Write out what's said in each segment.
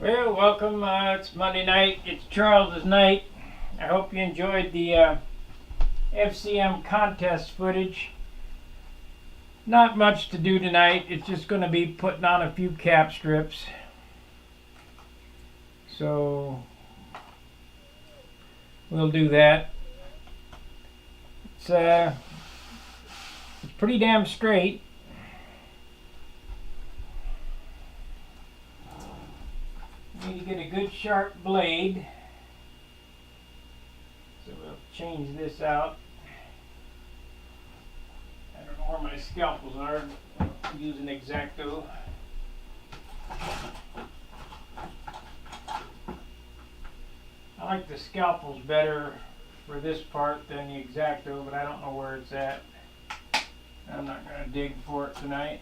Well, welcome. It's Monday night. It's Charles's night. I hope you enjoyed the FCM contest footage. Not much to do tonight. It's just going to be putting on a few cap strips. So we'll do that. It's pretty damn straight. Need to get a good sharp blade. So we'll change this out. I don't know where my scalpels are. I'll use an X-Acto. I like the scalpels better for this part than the X-Acto, but I don't know where it's at. I'm not going to dig for it tonight.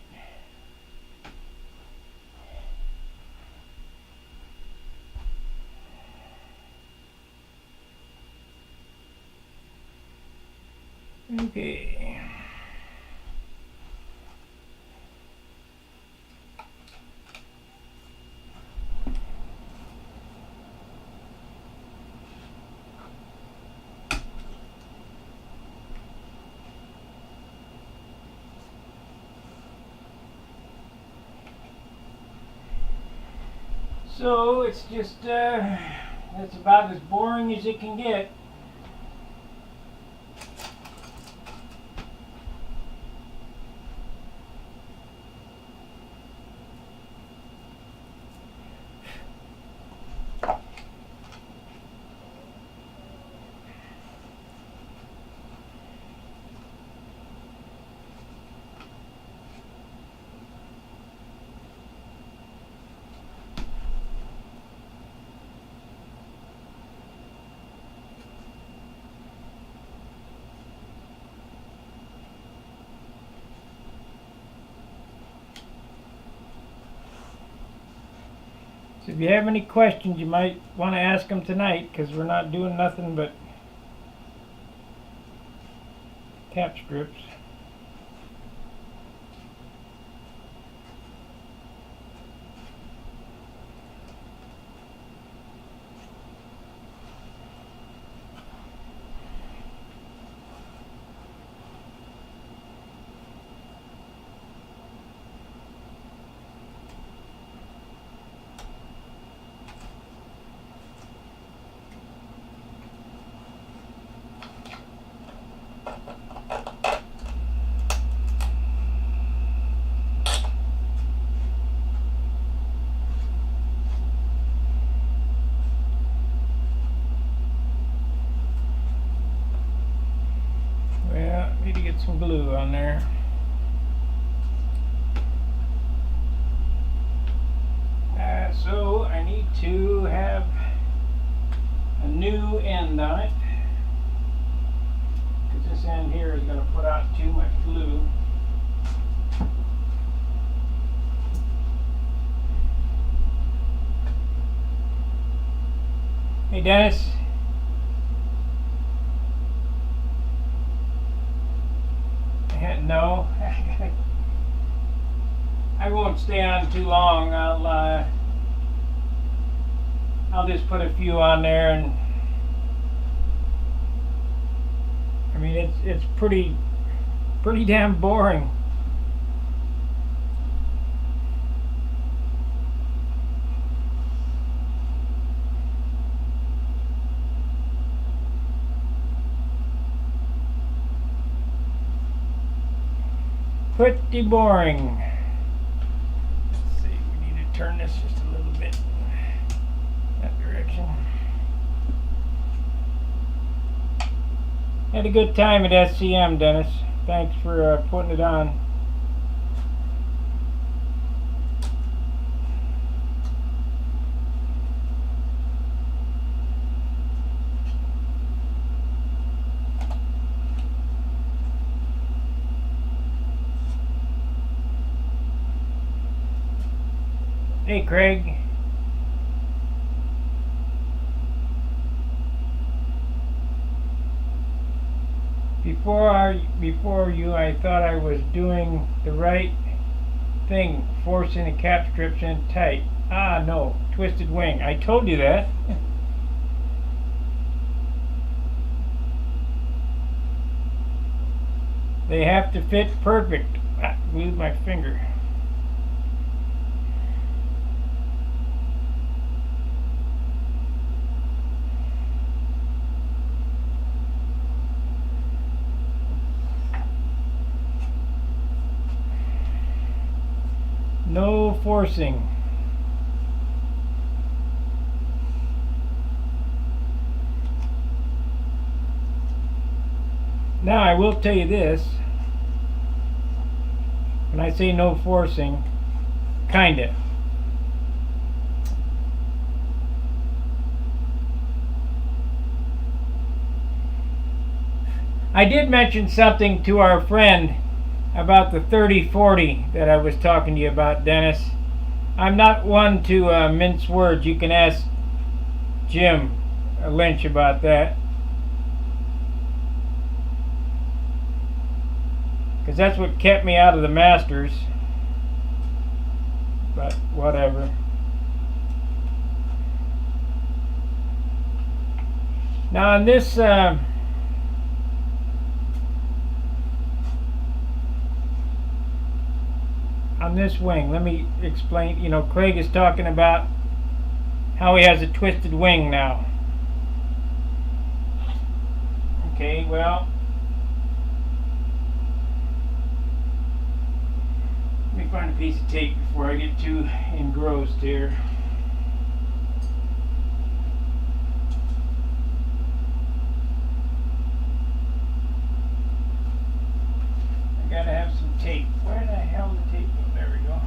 Okay. So it's just, that's about as boring as it can get. So if you have any questions, you might want to ask them tonight, because we're not doing nothing but cap strips. Well, need to get some glue on there. So I need to have a new end on it, because this end here is going to put out too much glue. Hey Dennis. No, I won't stay on too long. I'll just put a few on there, and I mean it's pretty damn boring. Pretty boring. Let's see, we need to turn this just a little bit that direction. Had a good time at SCM, Dennis. Thanks for putting it on. Hey Craig. Before you, I thought I was doing the right thing forcing the cap strips in tight. Ah, no, twisted wing. I told you that. They have to fit perfect. Ah, move my finger. No forcing. Now I will tell you this. When I say no forcing, kinda. I did mention something to our friend about the 3040 that I was talking to you about, Dennis. I'm not one to mince words. You can ask Jim Lynch about that. Because that's what kept me out of the Masters. But whatever. Now on this wing, let me explain. You know, Craig is talking about how he has a twisted wing now. Okay, well, let me find a piece of tape before I get too engrossed here. I gotta have some tape. Where the hell did the tape go? There we go.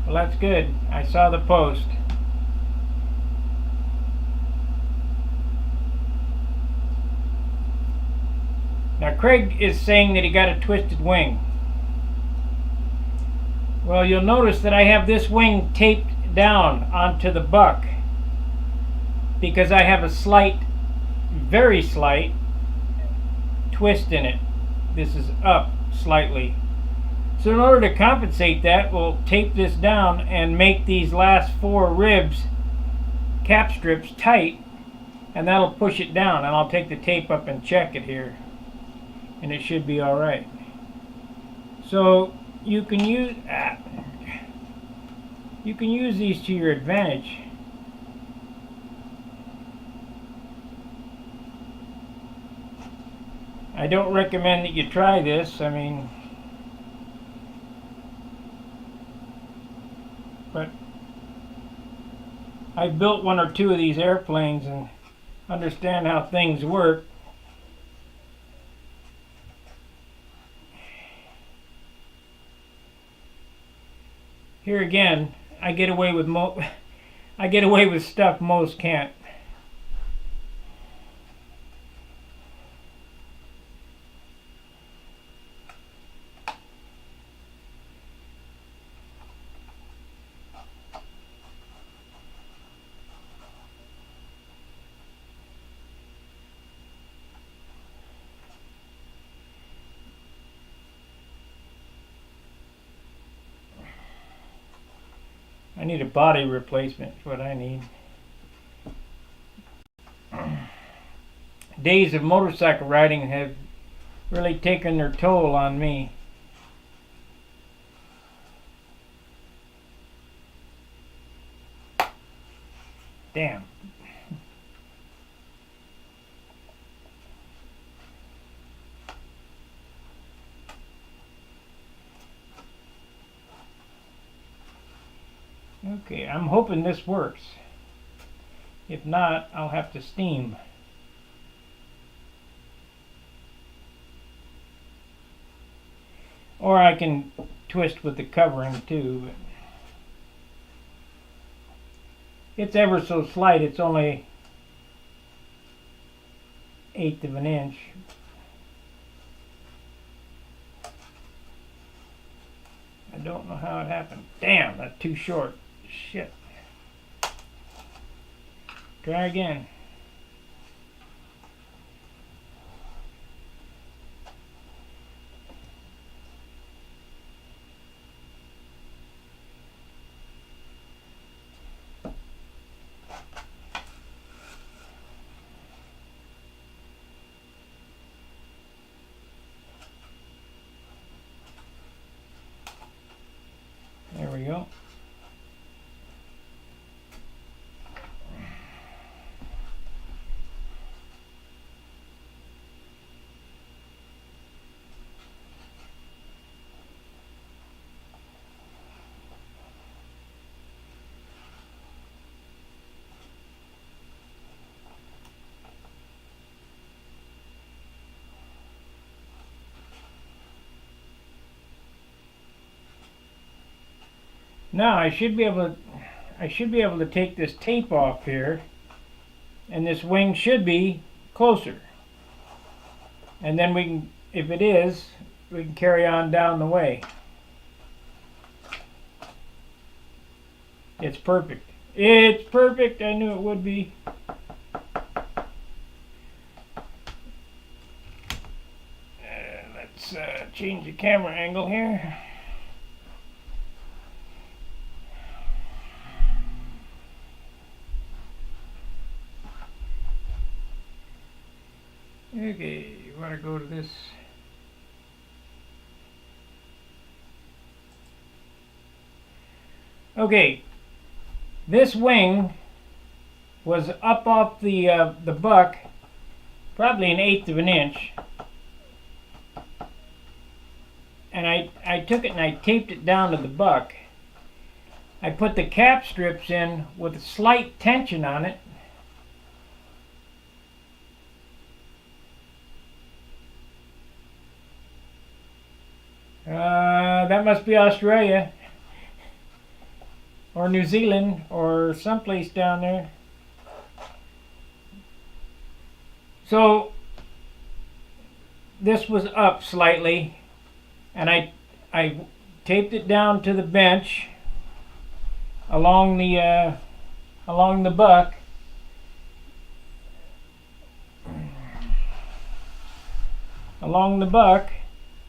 Well, that's good. I saw the post. Now Craig is saying that he got a twisted wing. Well, you'll notice that I have this wing taped down onto the buck because I have a slight, very slight twist in it. This is up slightly. So in order to compensate that, we'll tape this down and make these last 4 ribs, cap strips, tight, and that'll push it down. And I'll take the tape up and check it here, and it should be all right. So you can use these to your advantage. I don't recommend that you try this. I mean, but I've built 1 or 2 of these airplanes and understand how things work. Here again, I get away with stuff most can't. I need a body replacement, is what I need. Days of motorcycle riding have really taken their toll on me. Damn. Okay, I'm hoping this works. If not, I'll have to steam. Or I can twist with the covering too. It's ever so slight, it's only 1/8 of an inch. I don't know how it happened. Damn, that's too short. Shit. Try again. There we go. Now I should be able to take this tape off here, and this wing should be closer. And then we can, if it is, we can carry on down the way. It's perfect. It's perfect. I knew it would be. Let's change the camera angle here. Okay, you want to go to this. Okay, this wing was up off the buck, probably 1/8 of an inch, and I took it and I taped it down to the buck. I put the cap strips in with a slight tension on it. That must be Australia or New Zealand or someplace down there. So this was up slightly, and I taped it down to the bench along the buck.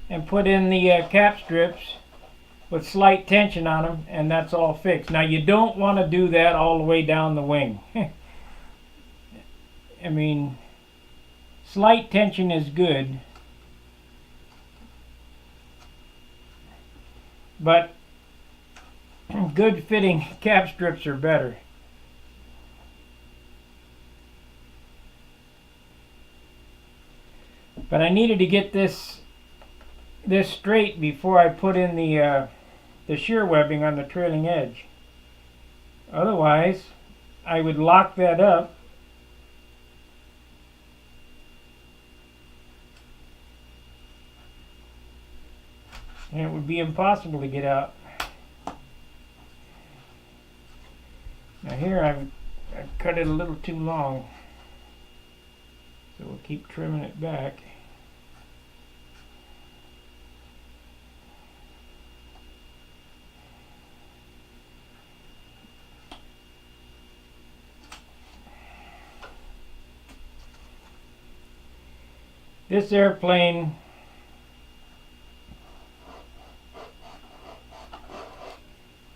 And put in the cap strips with slight tension on them, and that's all fixed. Now you don't want to do that all the way down the wing. I mean, slight tension is good, but good fitting cap strips are better. But I needed to get this straight before I put in the shear webbing on the trailing edge. Otherwise, I would lock that up and it would be impossible to get out. Now here I've cut it a little too long, so we'll keep trimming it back. This airplane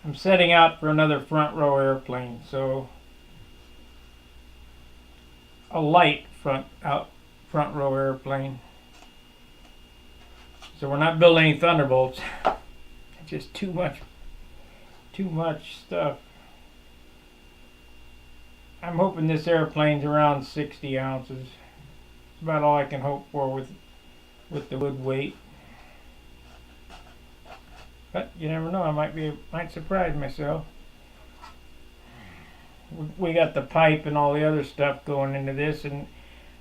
I'm setting out for another front row airplane, so a light front row airplane. So we're not building any Thunderbolts. It's just too much stuff. I'm hoping this airplane's around 60 ounces. It's about all I can hope for with the wood weight. But you never know, I might surprise myself. We got the pipe and all the other stuff going into this, and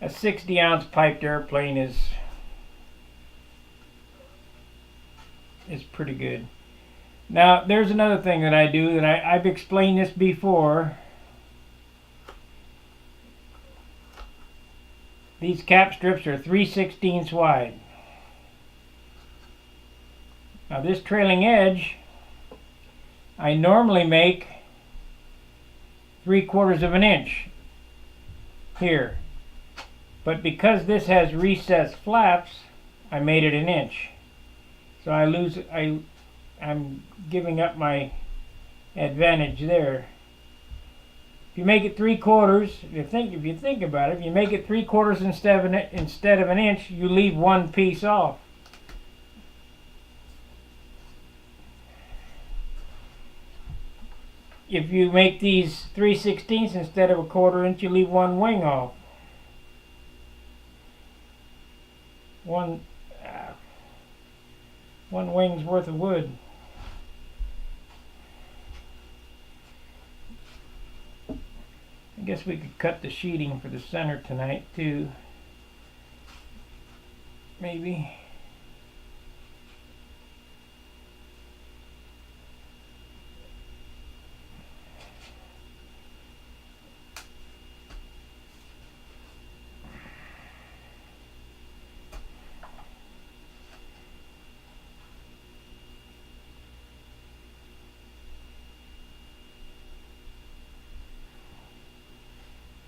a 60-ounce piped airplane is pretty good. Now there's another thing that I do that I've explained this before. These cap strips are 3/16 wide. Now this trailing edge I normally make 3/4 of an inch, here. But because this has recessed flaps, I made it 1 inch. So I'm giving up my advantage there. If you make it 3/4, if you think about it, if you make it 3/4 instead of 1 inch, you leave one piece off. If you make these 3/16 instead of a 1/4 inch, you leave one wing off. One wing's worth of wood. I guess we could cut the sheeting for the center tonight too. Maybe.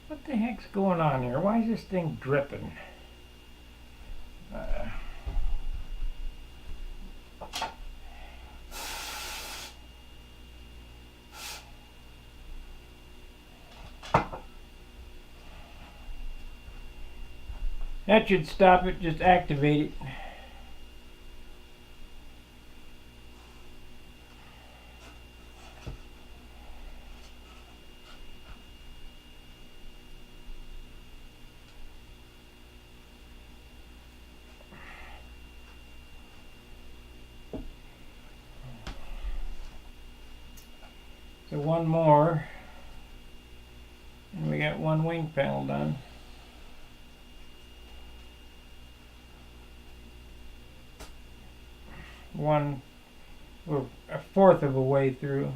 What the heck's going on here? Why is this thing dripping? That should stop it. Just activate it. So one more, and we got one wing panel done. We're 1/4 of a way through.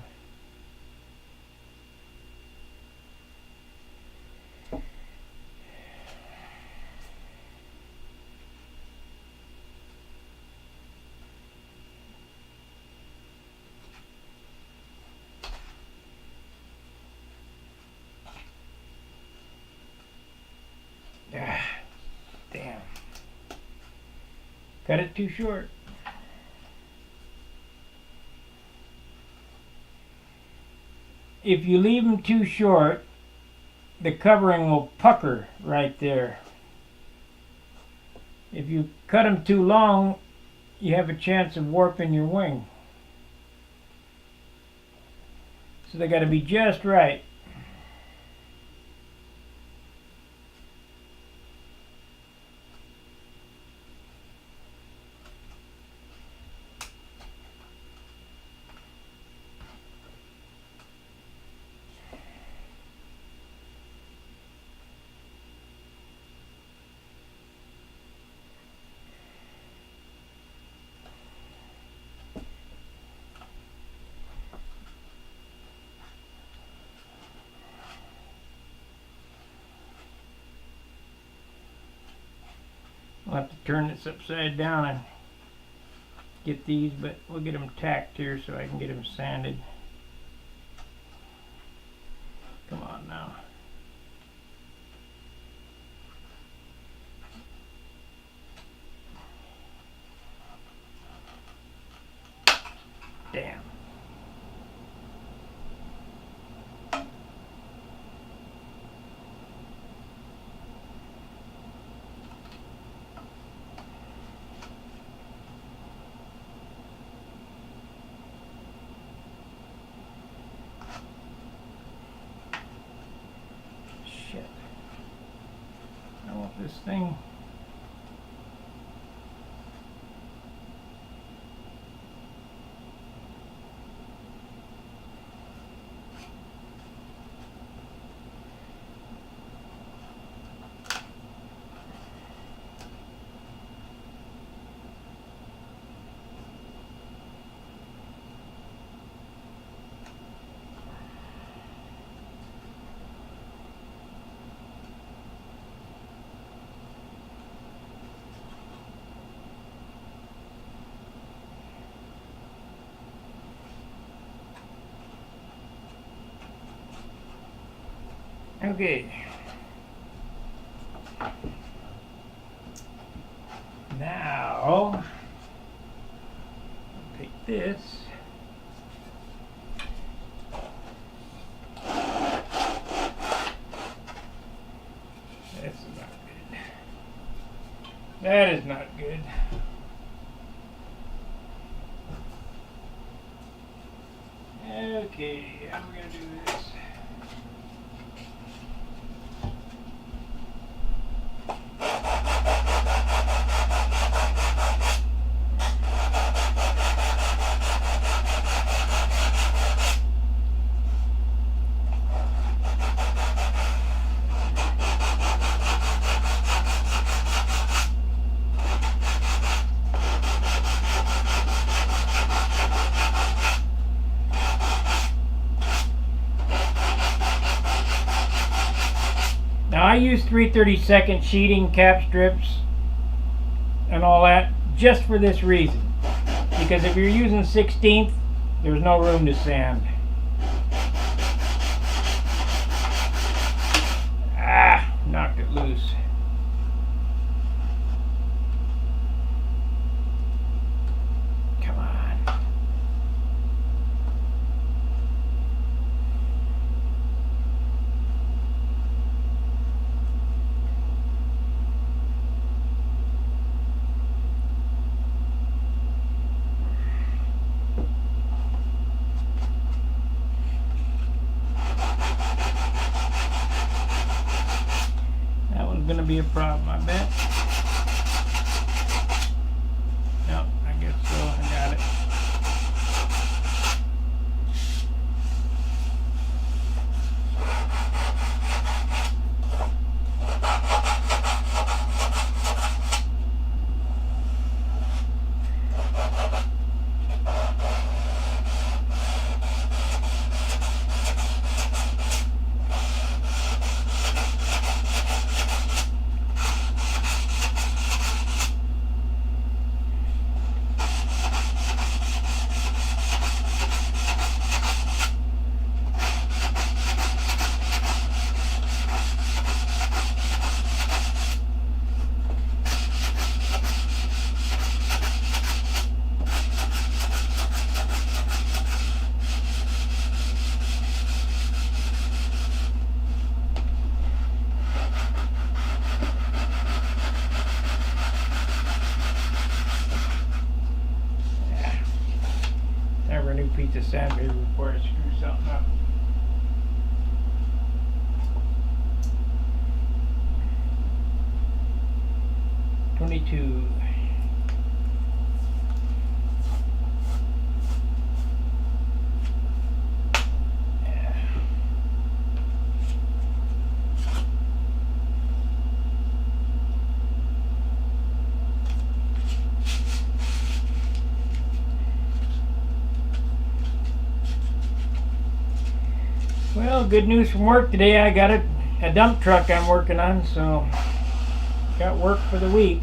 Damn. Cut it too short. If you leave them too short, the covering will pucker right there. If you cut them too long, you have a chance of warping your wing. So they got to be just right. I'll have to turn this upside down and get these, but we'll get them tacked here so I can get them sanded. Come on now. Damn. Shit. I want this thing. Okay. Now, take this. That's not good. That is not good. Okay, how am I going to do this? Now I use 3/32 sheeting cap strips and all that just for this reason. Because if you're using 16th, there's no room to sand. Ah, knocked it loose. Come on. Gonna be a problem, I bet. Yep, I guess so. I got it. Never a new piece of sandpaper before I screw something up. Well, good news from work today. I got a dump truck I'm working on, so got work for the week.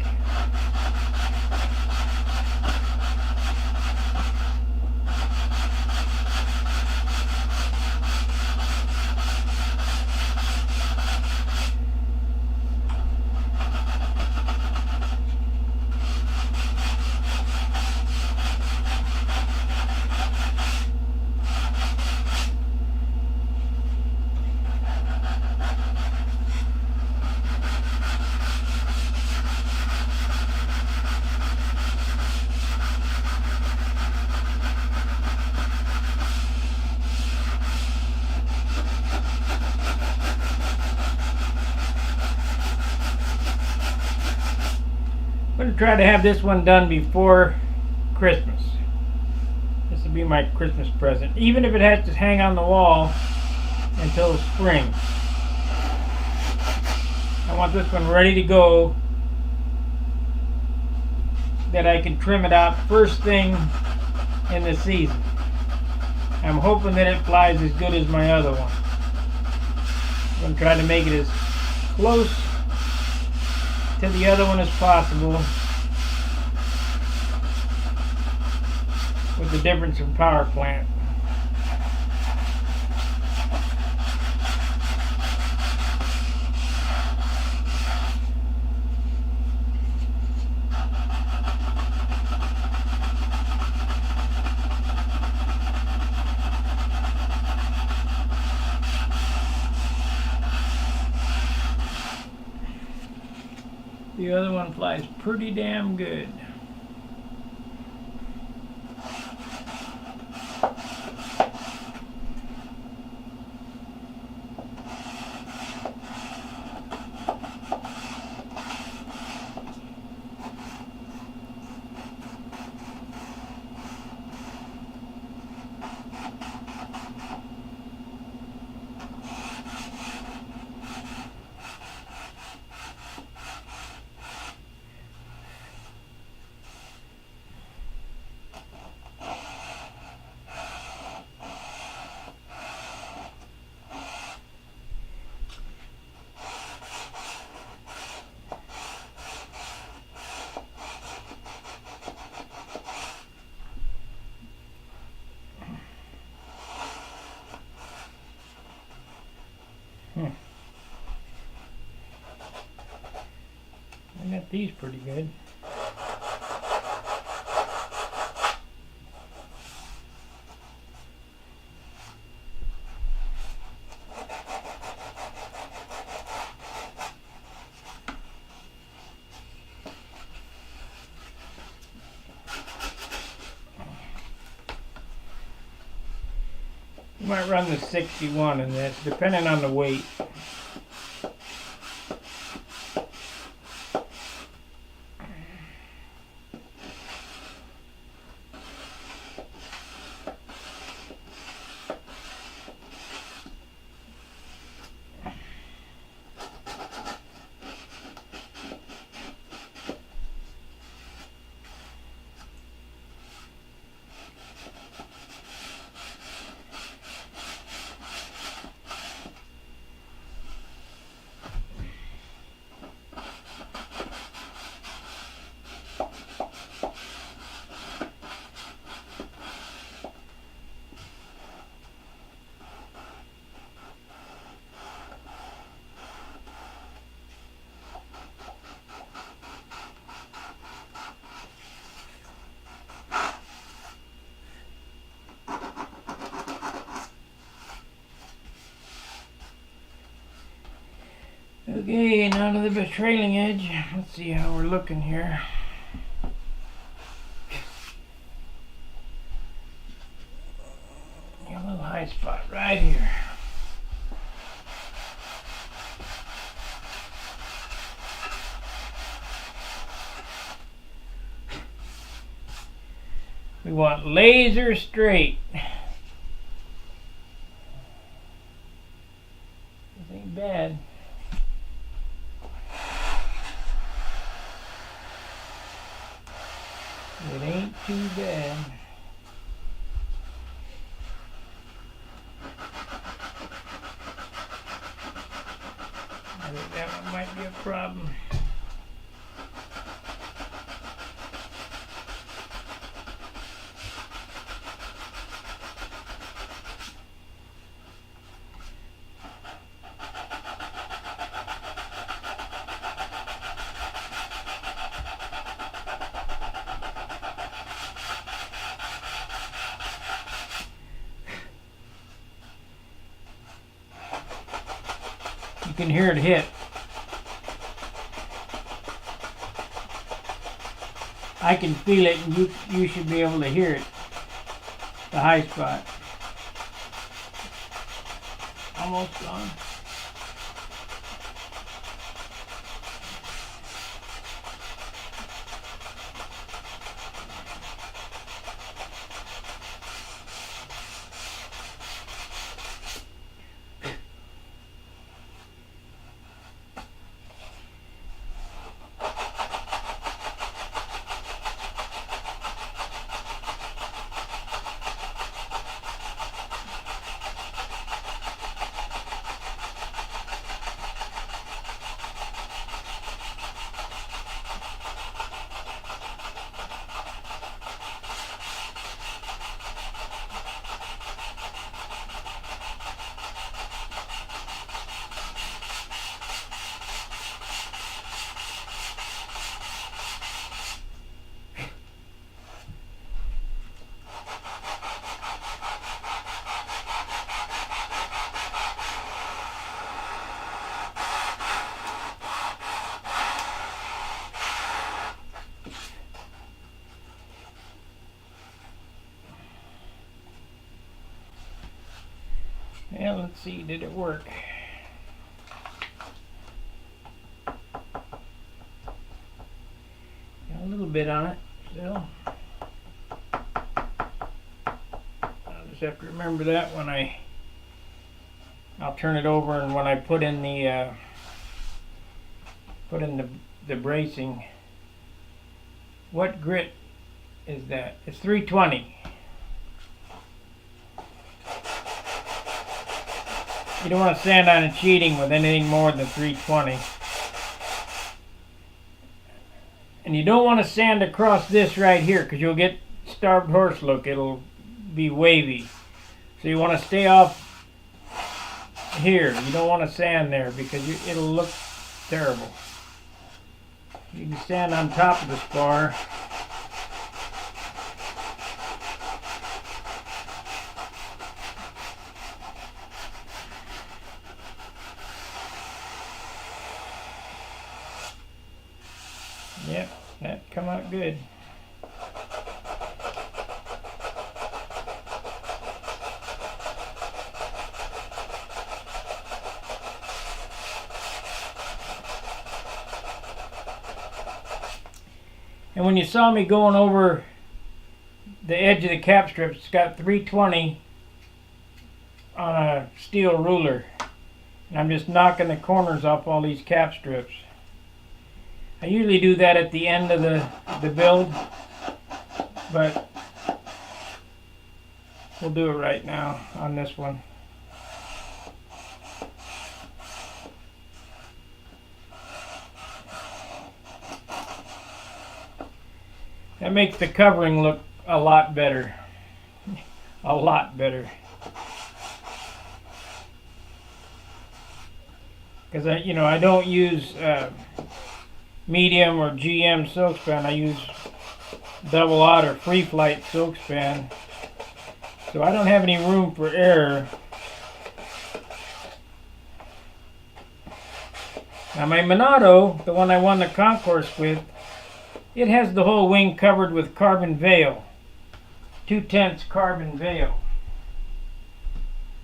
I'm going to try to have this one done before Christmas. This will be my Christmas present, even if it has to hang on the wall until spring. I want this one ready to go, that I can trim it out first thing in the season. I'm hoping that it flies as good as my other one. I'm going to try to make it as close to the other one as possible, with the difference in power plant. The other one flies pretty damn good. I got these pretty good. You might run the 61 in this, depending on the weight. Okay, now to the trailing edge. Let's see how we're looking here. A little high spot right here. We want laser straight. This ain't bad. It ain't too bad. I think that one might be a problem. You can hear it hit. I can feel it, and you should be able to hear it. The high spot. Almost gone. Well, let's see, did it work? Got a little bit on it still. I'll just have to remember that when I'll turn it over, and when I put in the bracing. What grit is that? It's 320. You don't want to sand on a cheating with anything more than 320. And you don't want to sand across this right here, because you'll get starved horse look. It'll be wavy. So you want to stay off here. You don't want to sand there, because it'll look terrible. You can stand on top of the spar. Yep, that come out good. And when you saw me going over the edge of the cap strips, it's got 320 on a steel ruler. And I'm just knocking the corners off all these cap strips. I usually do that at the end of the build, but we'll do it right now on this one. That makes the covering look a lot better. A lot better. Because I don't use medium or GM silk span. I use double aught or free flight silk span. So I don't have any room for error. Now my Monado, the one I won the concourse with, it has the whole wing covered with carbon veil. 2/10 carbon veil.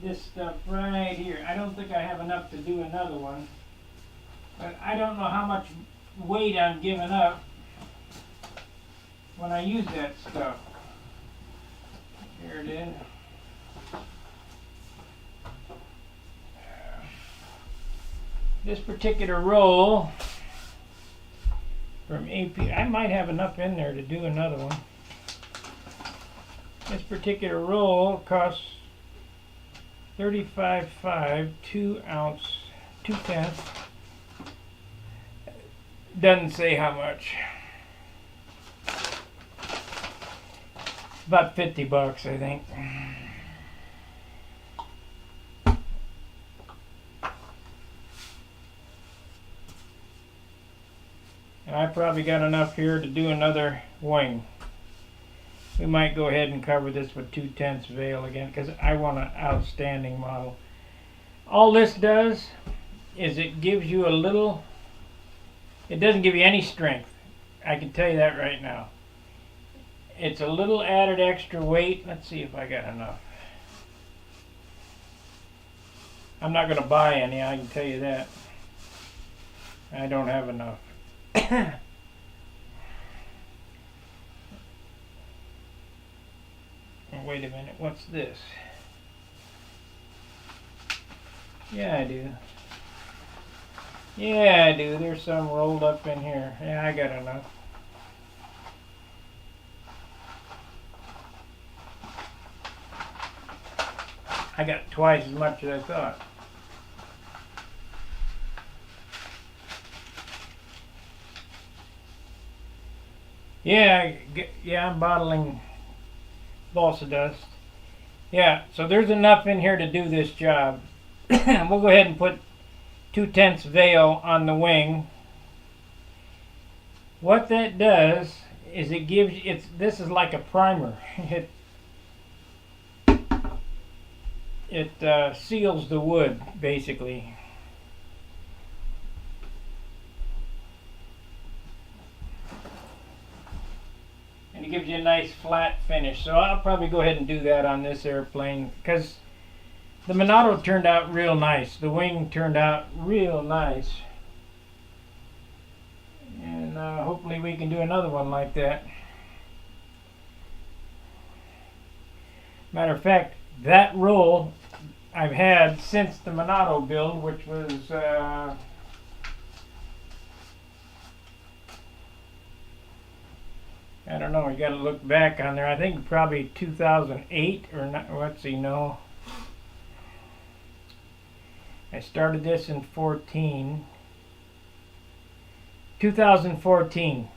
This stuff right here. I don't think I have enough to do another one. But I don't know how much weight I'm giving up when I use that stuff. Here it is. This particular roll from AP, I might have enough in there to do another one. This particular roll costs $35.5, 2 ounce, 2/10. Doesn't say how much. About $50, I think. And I probably got enough here to do another wing. We might go ahead and cover this with 2/10 veil again, because I want an outstanding model. All this does is it gives you a little, it doesn't give you any strength. I can tell you that right now. It's a little added extra weight. Let's see if I got enough. I'm not going to buy any, I can tell you that. I don't have enough. Oh, wait a minute, what's this? Yeah, I do. Yeah, I do. There's some rolled up in here. Yeah, I got enough. I got twice as much as I thought. Yeah, I'm bottling balsa dust. Yeah, so there's enough in here to do this job. We'll go ahead and put 2/10 veil on the wing. What that does is it gives this is like a primer. It seals the wood basically. And it gives you a nice flat finish. So I'll probably go ahead and do that on this airplane, because The Monado turned out real nice. The wing turned out real nice. And hopefully we can do another one like that. Matter of fact, that roll I've had since the Monado build, which was I don't know, you got to look back on there. I think probably 2008 or not. Let's see, no. I started this in 2014.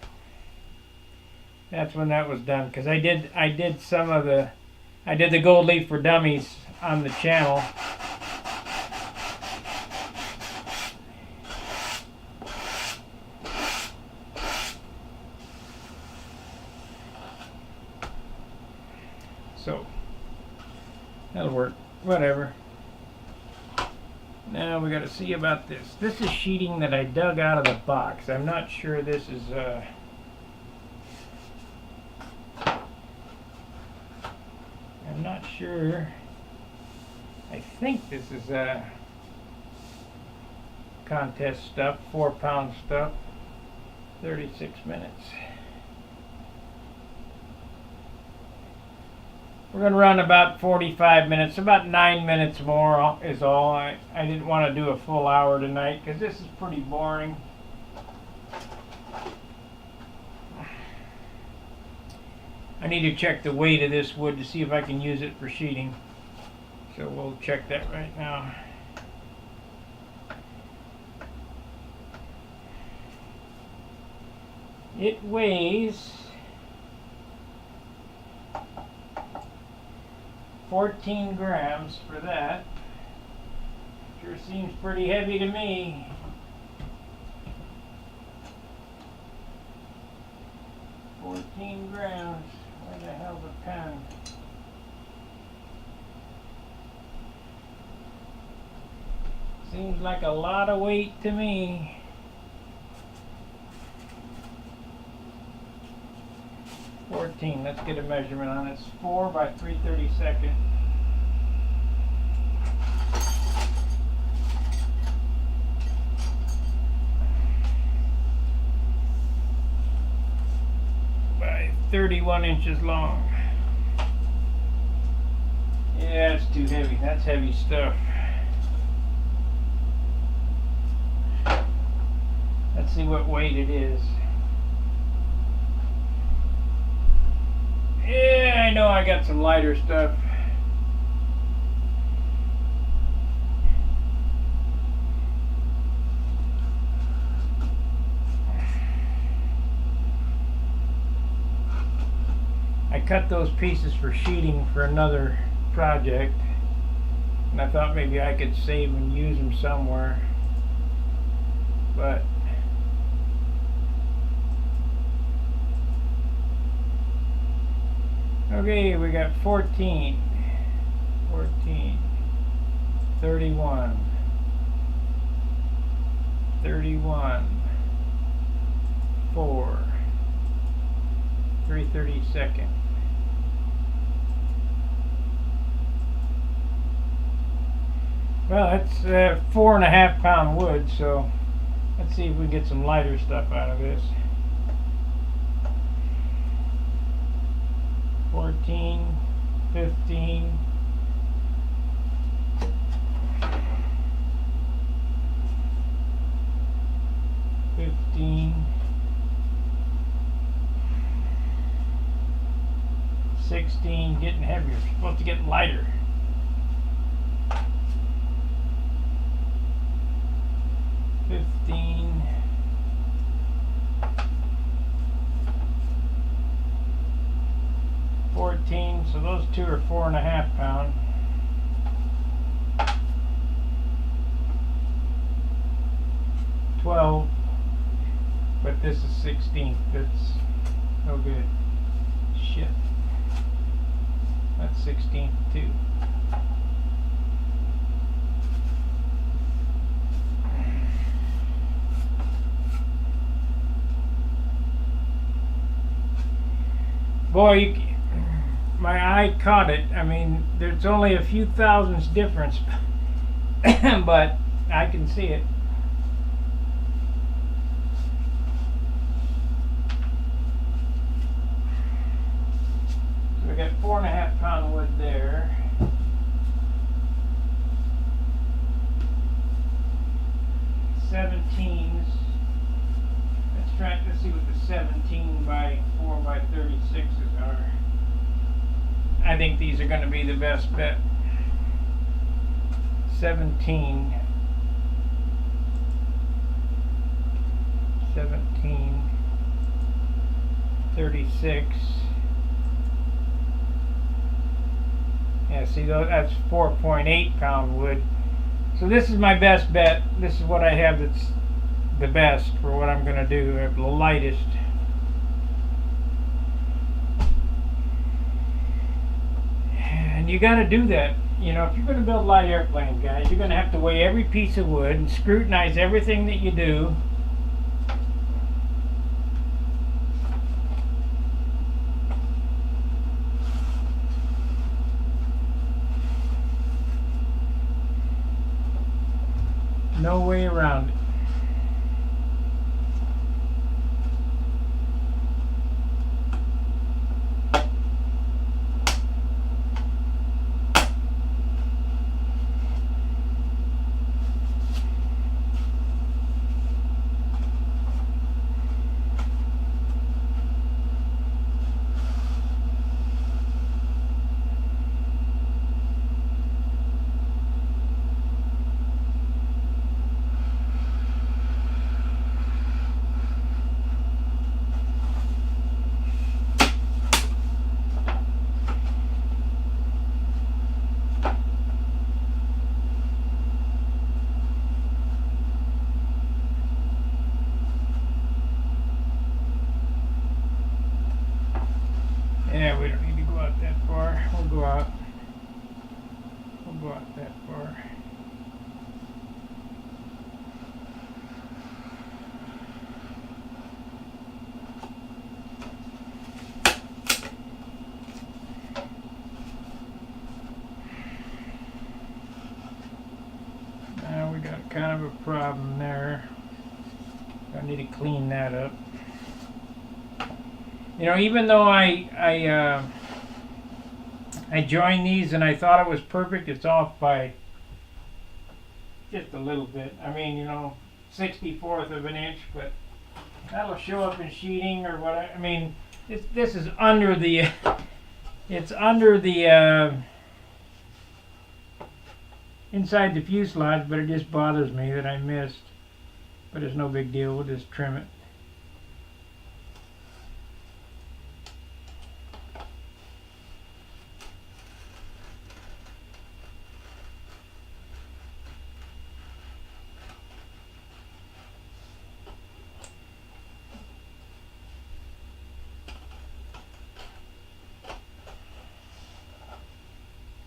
That's when that was done, because I did the gold leaf for dummies on the channel. So that'll work. Whatever. Now we got to see about this. This is sheeting that I dug out of the box. I'm not sure this is I'm not sure. I think this is contest stuff, 4-pound stuff, 36 minutes. We're going to run about 45 minutes, about 9 minutes more is all. I didn't want to do a full hour tonight because this is pretty boring. I need to check the weight of this wood to see if I can use it for sheeting. So we'll check that right now. It weighs 14 grams for that. Sure seems pretty heavy to me. $14 grams. Where the hell's the pen? Seems like a lot of weight to me. Let's get a measurement on it. It's 4 by 3/32. By 31 inches long. Yeah, it's too heavy. That's heavy stuff. Let's see what weight it is. Yeah, I know I got some lighter stuff. I cut those pieces for sheeting for another project, and I thought maybe I could save and use them somewhere, but okay, we got 14, 31, 4, 3/32. Well, that's 4.5 pound wood, so let's see if we can get some lighter stuff out of this. 14, 15, 16, getting heavier. It's supposed to get lighter. 15, 14, so those two are 4.5 pound. 12, but this is 16. That's no good. Shit. That's 16 too. Boy, my eye caught it. I mean, there's only a few thousandths difference, but I can see it. So we got 4.5 pound wood there. Seventeens. Let's see what the 17 by 4 by 36s are. I think these are going to be the best bet. 17, 36. Yeah, see, that's 4.8 pound wood. So this is my best bet. This is what I have that's the best for what I'm going to do, the lightest. And you got to do that. You know, if you're going to build light airplanes, guys, you're going to have to weigh every piece of wood and scrutinize everything that you do. No way around it. Yeah, we don't need to go out that far. We'll go out that far. Now we got kind of a problem there. I need to clean that up. You know, even though I joined these and I thought it was perfect, it's off by just a little bit. I mean, you know, 64th of an inch, but that'll show up in sheeting or what. I mean, this is under the it's under the inside the fuselage, but it just bothers me that I missed. But it's no big deal. We'll just trim it.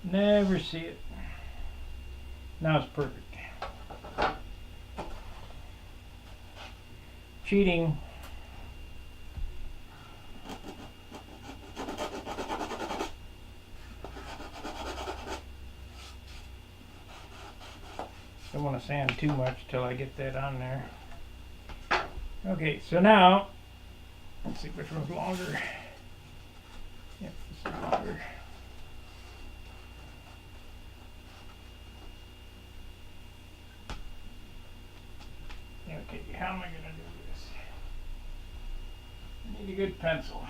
Never see it. Now it's perfect. Cheating. Don't want to sand too much till I get that on there. Okay, so now let's see which one's longer. Yep, this is longer. Okay, how am I going to do this? I need a good pencil.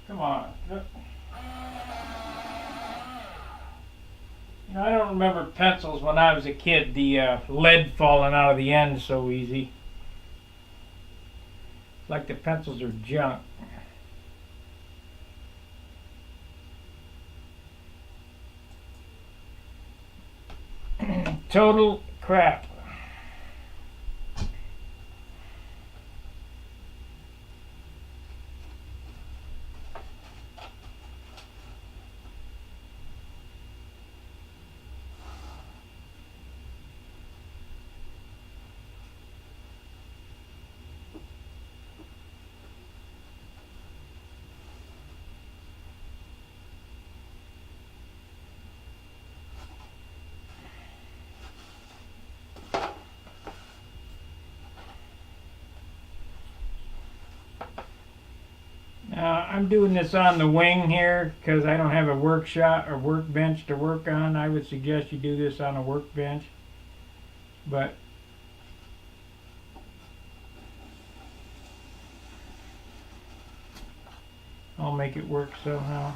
Come on. Look. You know, I don't remember pencils when I was a kid, the lead falling out of the end so easy. Like the pencils are junk. Total crap. Now I'm doing this on the wing here because I don't have a workshop or workbench to work on. I would suggest you do this on a workbench, but I'll make it work somehow.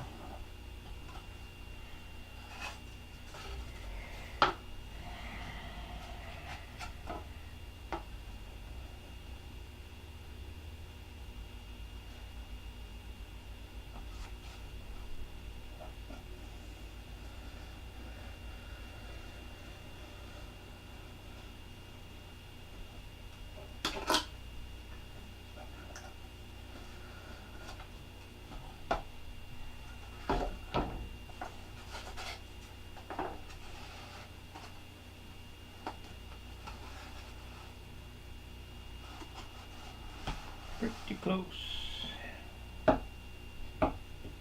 Pretty close.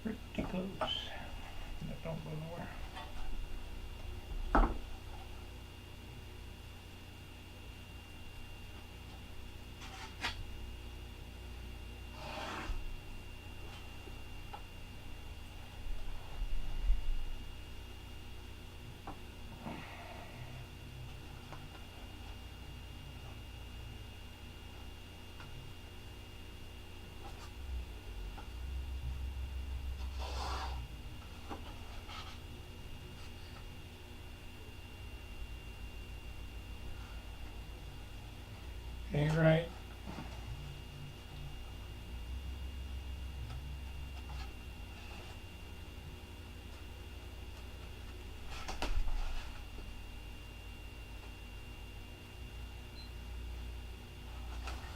Pretty close. That don't go nowhere. Ain't right.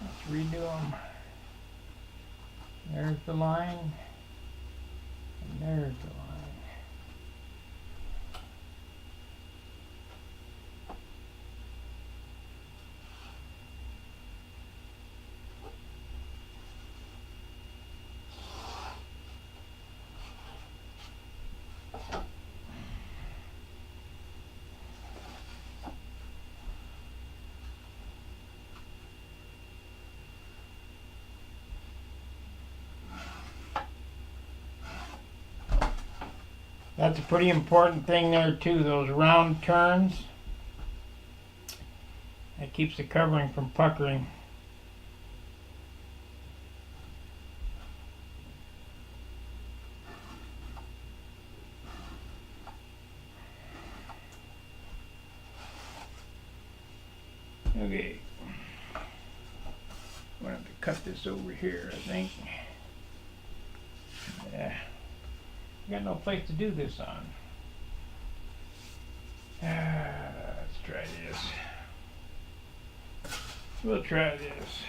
Let's redo them. There's the line, and there's the line. That's a pretty important thing there too, those round turns. That keeps the covering from puckering. Okay. I'm gonna have to cut this over here, I think. Yeah. Got no place to do this on. Let's try this. We'll try this.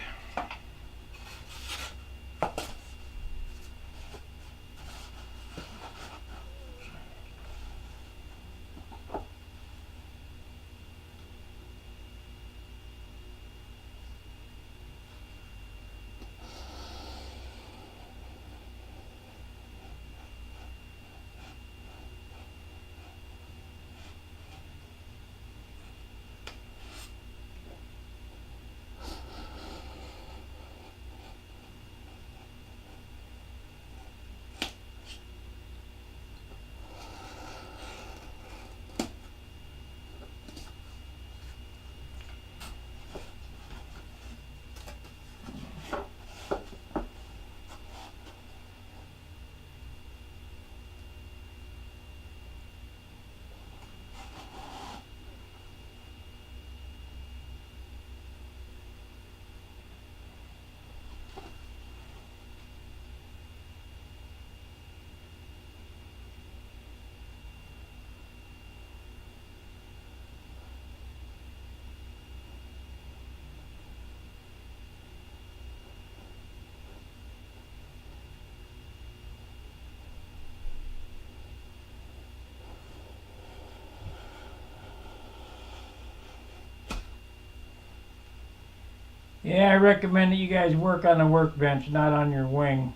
Yeah, I recommend that you guys work on the workbench, not on your wing.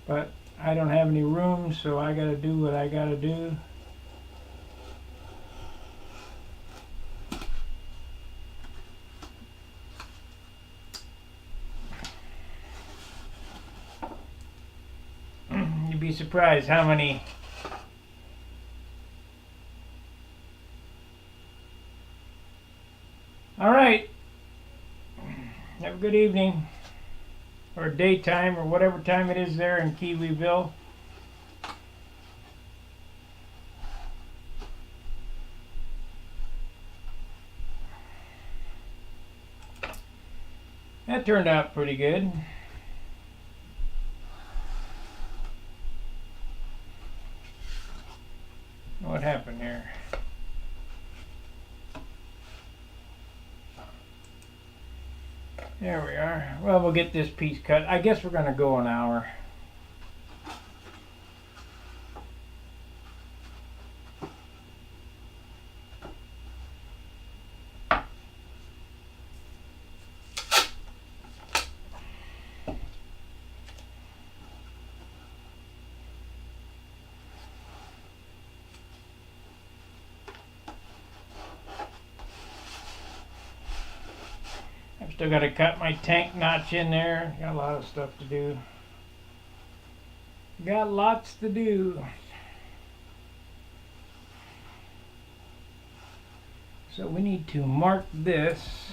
But I don't have any room, so I gotta do what I gotta do. be surprised how many. All right. Have a good evening, or daytime, or whatever time it is there in Kiwiville. That turned out pretty good. What happened here? There we are. Well, we'll get this piece cut. I guess we're going to go an hour. Still got to cut my tank notch in there. Got a lot of stuff to do. Got lots to do. So we need to mark this.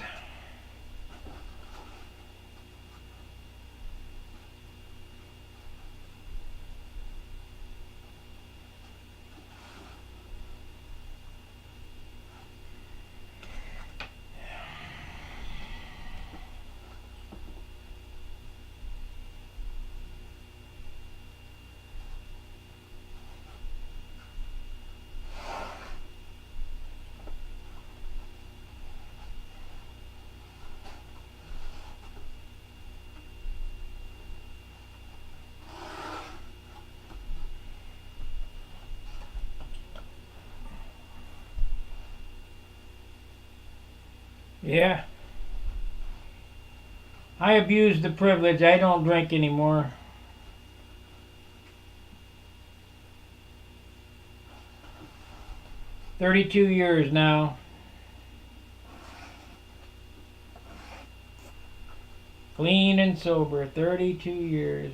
Yeah. I abuse the privilege. I don't drink anymore. "32 years now. Clean and sober. 32 years.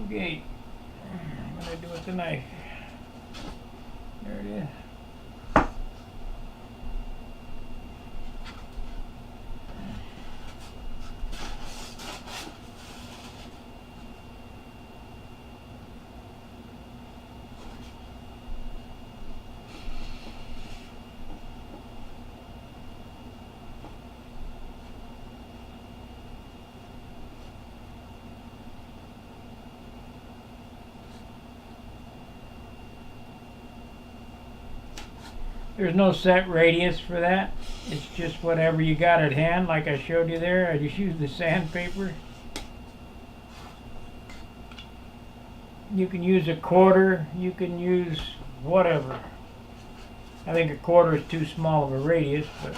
Okay, what do I do with the knife? There it is. There's no set radius for that. It's just whatever you got at hand, like I showed you there. I just used the sandpaper. You can use a quarter, you can use whatever. I think a quarter is too small of a radius, but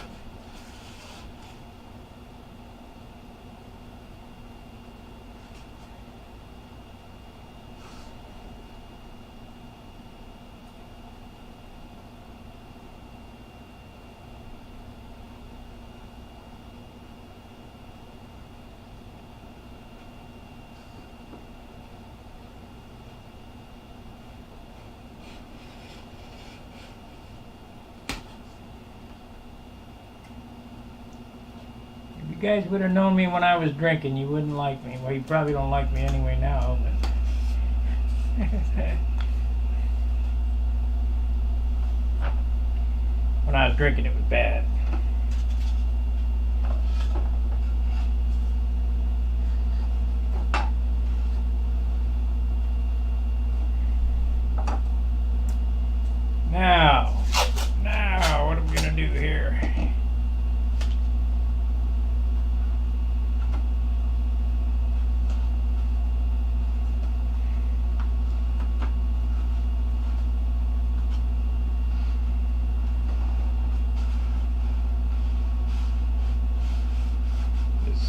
you guys would have known me when I was drinking, you wouldn't like me. Well, you probably don't like me anyway now, but when I was drinking, it was bad. Now, what am I gonna do here?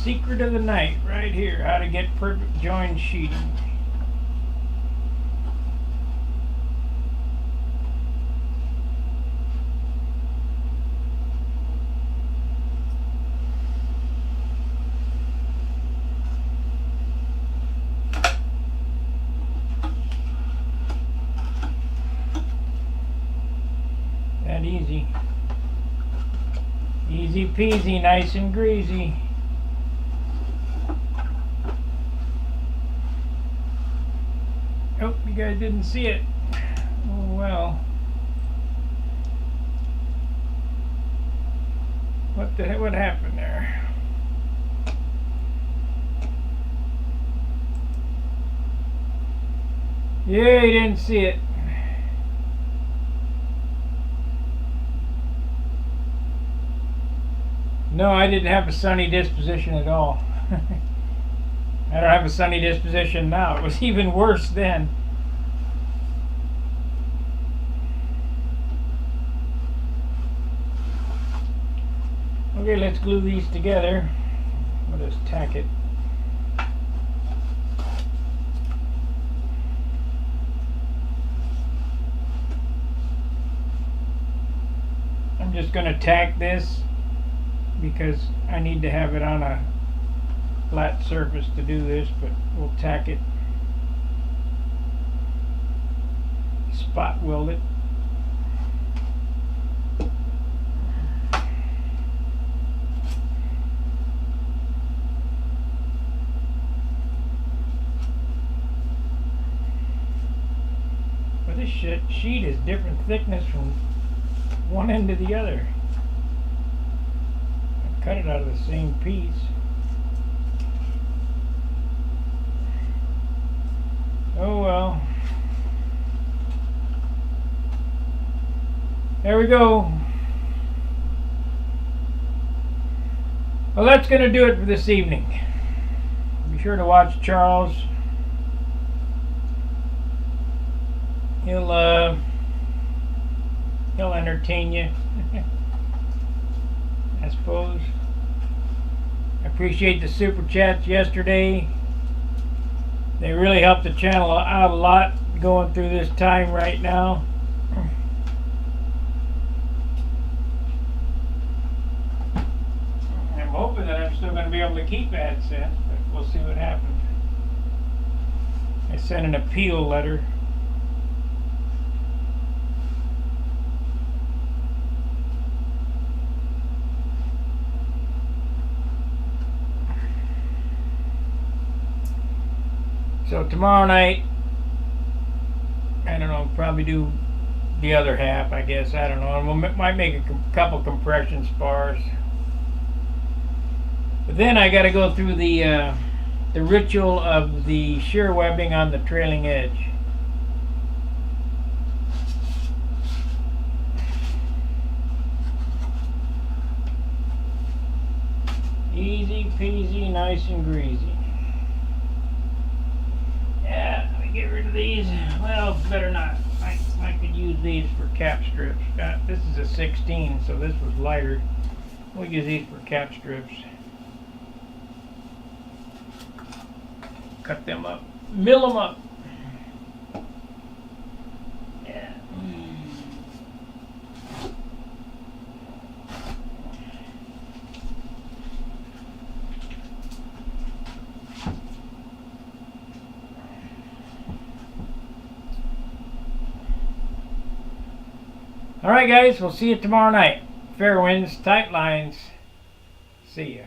secret of the night right here. How to get perfect join sheeting. That easy. Easy peasy, nice and greasy. Oh, you guys didn't see it. Oh well. What the heck? What happened there? Yeah, you didn't see it. No, I didn't have a sunny disposition at all. I don't have a sunny disposition now. It was even worse then. Okay, let's glue these together. We'll just tack it. I'm just going to tack this because I need to have it on a flat surface to do this, but we'll tack it, spot weld it. But this sheet is different thickness from one end to the other. I cut it out of the same piece. Oh well. There we go. Well, that's going to do it for this evening. Be sure to watch Charles. He'll entertain you. I suppose. I appreciate the super chats yesterday. They really helped the channel out a lot going through this time right now. I'm hoping that I'm still going to be able to keep AdSense, but we'll see what happens. I sent an appeal letter. So tomorrow night, I don't know, probably do the other half, I guess. I don't know. And we might make a couple compression spars. But then I got to go through the ritual of the shear webbing on the trailing edge. Easy peasy, nice and greasy. Yeah, let me get rid of these. Well, better not. I could use these for cap strips. This is a 16, so this was lighter. We'll use these for cap strips. Cut them up. Mill them up. Yeah. Alright guys, we'll see you tomorrow night. Fair winds, tight lines. See ya.